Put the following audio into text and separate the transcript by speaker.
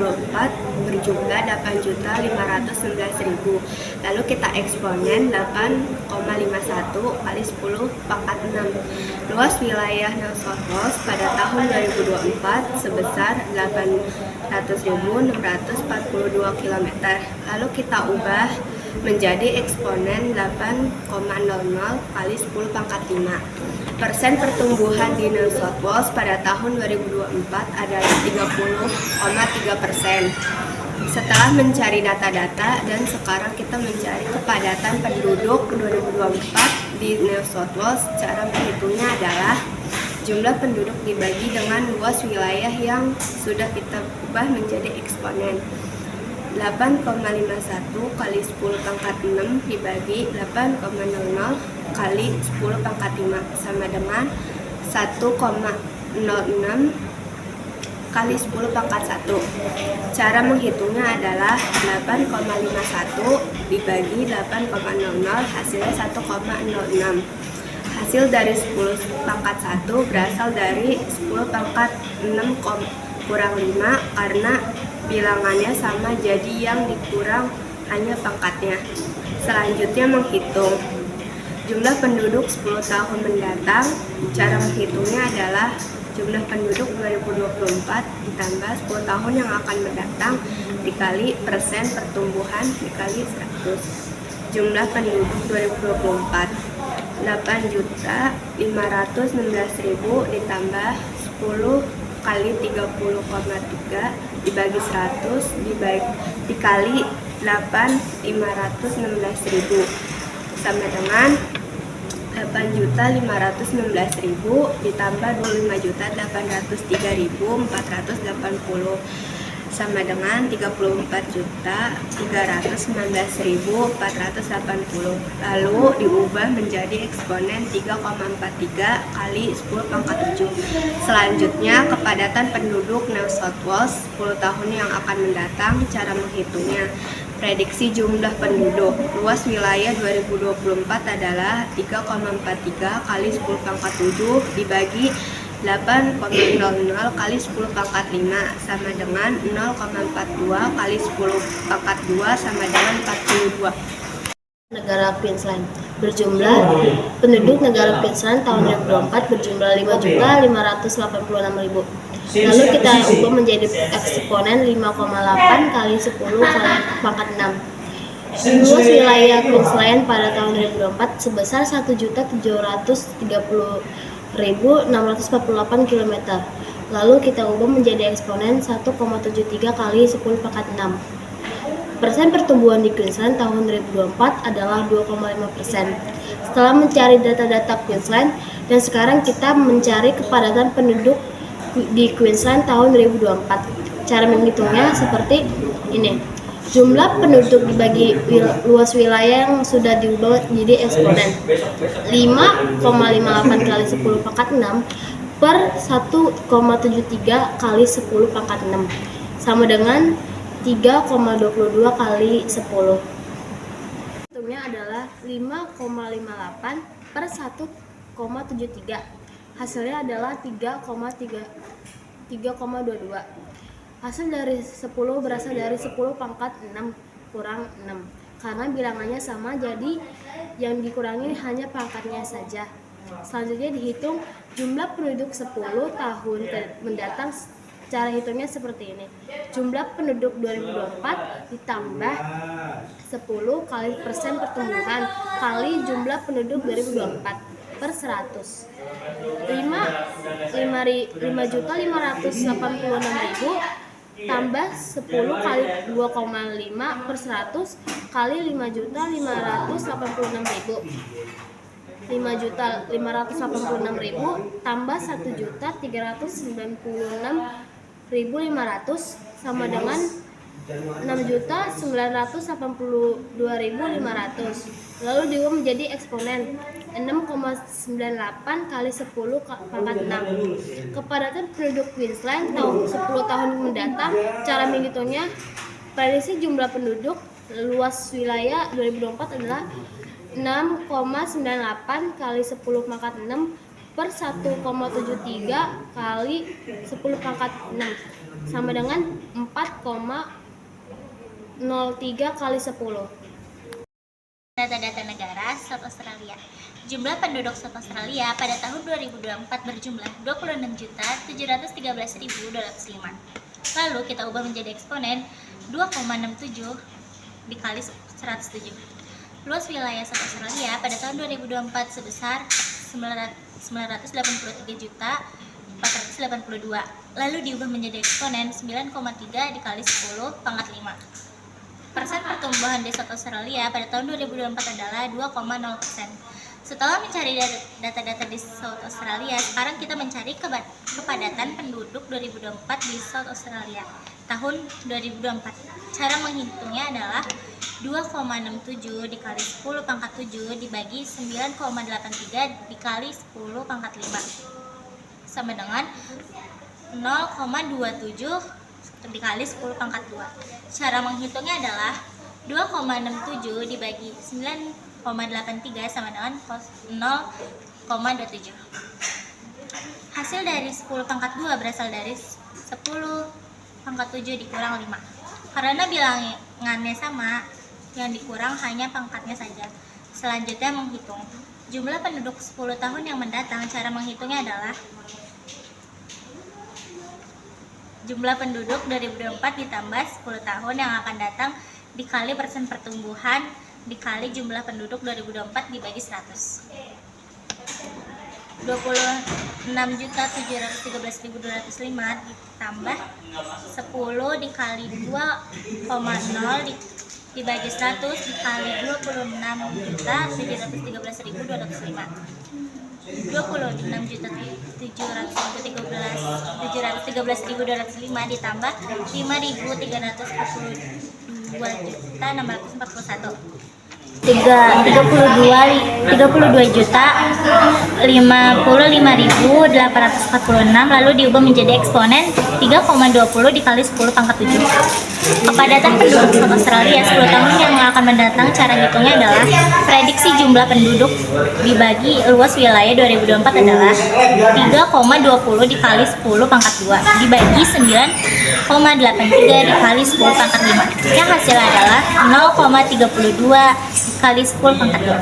Speaker 1: 2024 berjumlah 8.519.000. Lalu kita eksponen 8,51 kali 10 pangkat 6. Luas wilayah New South Wales pada tahun 2024 sebesar 800.642 km. Lalu kita ubah menjadi eksponen 8,00 kali 10 pangkat 5. Persen pertumbuhan di New South Wales pada tahun 2024 adalah 30,3%. Setelah mencari data-data dan sekarang kita mencari kepadatan penduduk 2024 di New South Wales, cara menghitungnya adalah jumlah penduduk dibagi dengan luas wilayah yang sudah kita ubah menjadi eksponen. 8,51 kali 10 pangkat 6 dibagi 8,00 kali 10 pangkat 5 sama dengan 1,06 kali 10 pangkat 1. Cara menghitungnya adalah 8,51 dibagi 8,00 hasilnya 1,06. Hasil dari 10 pangkat 1 berasal dari 10 pangkat 6 kurang 5 karena bilangannya sama, jadi yang dikurang hanya pangkatnya. Selanjutnya menghitung jumlah penduduk 10 tahun mendatang. Cara menghitungnya adalah jumlah penduduk 2024 ditambah 10 tahun yang akan mendatang dikali persen pertumbuhan dikali 100. Jumlah penduduk 2024 8.519.000 ditambah 10 kali 30,3 dibagi 100 dikali 8.516.000 sama dengan 8.516.000 ditambah 25.803.480 sama dengan 34.319.480. Lalu diubah menjadi eksponen 3,43 kali 10 pangkat 7. Selanjutnya kepadatan penduduk New South Wales 10 tahun yang akan mendatang. Cara menghitungnya, prediksi jumlah penduduk luas wilayah 2024 adalah 3,43 kali 10 pangkat 7 dibagi 8,00 kali 10 pangkat 5 sama dengan 0,42 kali 10 pangkat 2 sama dengan 42.
Speaker 2: Negara Queensland berjumlah penduduk negara Queensland tahun 2024 berjumlah 5.586.000. Lalu kita ubah menjadi eksponen 5,8 kali 10 kali pangkat 6. Luas wilayah Queensland pada tahun 2024 sebesar 1.730.648 km. Lalu kita ubah menjadi eksponen 1,73 kali 10 pangkat 6. Persen pertumbuhan di Queensland tahun 2024 adalah 2,5%. Setelah mencari data-data Queensland dan sekarang kita mencari kepadatan penduduk di Queensland tahun 2024. Cara menghitungnya seperti ini. Jumlah penduduk dibagi luas wilayah yang sudah diubah menjadi eksponen 5,58 kali 10 pangkat 6 per 1,73 kali 10 pangkat 6 sama dengan 3,22 kali 10. Hitungnya adalah 5,58 per 1,73. Hasilnya adalah 3,22. Hasil dari 10 berasal dari 10 pangkat 6 kurang 6. Karena bilangannya sama, jadi yang dikurangi hanya pangkatnya saja. Selanjutnya dihitung jumlah penduduk 10 tahun mendatang. Cara hitungnya seperti ini. Jumlah penduduk 2024 ditambah 10 kali persen pertumbuhan kali jumlah penduduk 2024 per 100. 5.586.000 tambah 10 kali 2,5 per 100 kali 5.586.000. 5.586.000 tambah 1.396.500 sama dengan 6.982.500. Lalu diubah menjadi eksponen 6,98 kali 10 pangkat 6. Kepadatan penduduk Queensland tahun 10 tahun mendatang. Cara menghitungnya, prediksi jumlah penduduk luas wilayah 2024 adalah 6,98 kali 10 pangkat 6 per 1,73 kali 10 pangkat 6 sama dengan 4,03 kali 10.
Speaker 3: Data-data negara South Australia. Jumlah penduduk South Australia pada tahun 2024 berjumlah 26.713.205. Lalu kita ubah menjadi eksponen 2,67 dikali 107. Luas wilayah South Australia pada tahun 2024 sebesar 983.482. Lalu diubah menjadi eksponen 9,3 dikali 10 pangkat 5. Persen pertumbuhan di South Australia pada tahun 2024 adalah 2,0%. Setelah mencari data-data di South Australia, sekarang kita mencari kepadatan penduduk 2024 di South Australia tahun 2024. Cara menghitungnya adalah 2,67 dikali 10 pangkat 7 dibagi 9,83 dikali 10 pangkat 5 sama dengan 0,27 dikali 10 pangkat 2. Cara menghitungnya adalah 2,67 dibagi 9,83 sama dengan 0,27. Hasil dari 10 pangkat 2 berasal dari 10 pangkat 7 dikurang 5. Karena bilangannya sama, yang dikurang hanya pangkatnya saja. Selanjutnya menghitung jumlah penduduk 10 tahun yang mendatang. Cara menghitungnya adalah jumlah penduduk 2024 ditambah 10 tahun yang akan datang dikali persen pertumbuhan dikali jumlah penduduk 2024 dibagi 100. 26.713.205 ditambah 10 dikali 2,0 dibagi 100 dikali 26.713.205. 26.713.205 ditambah 5.342.641. 32.055.846 lalu diubah menjadi eksponen 3,20 dikali 10 pangkat 7. Kepadatan penduduk South Australia 10 tahun yang akan mendatang. Cara hitungnya adalah prediksi jumlah penduduk dibagi luas wilayah 2024 adalah 3,20 dikali 10 pangkat 2 dibagi 9,83 dikali 10 pangkat 5 yang hasil adalah 0,32 dikali 10 pangkat 2.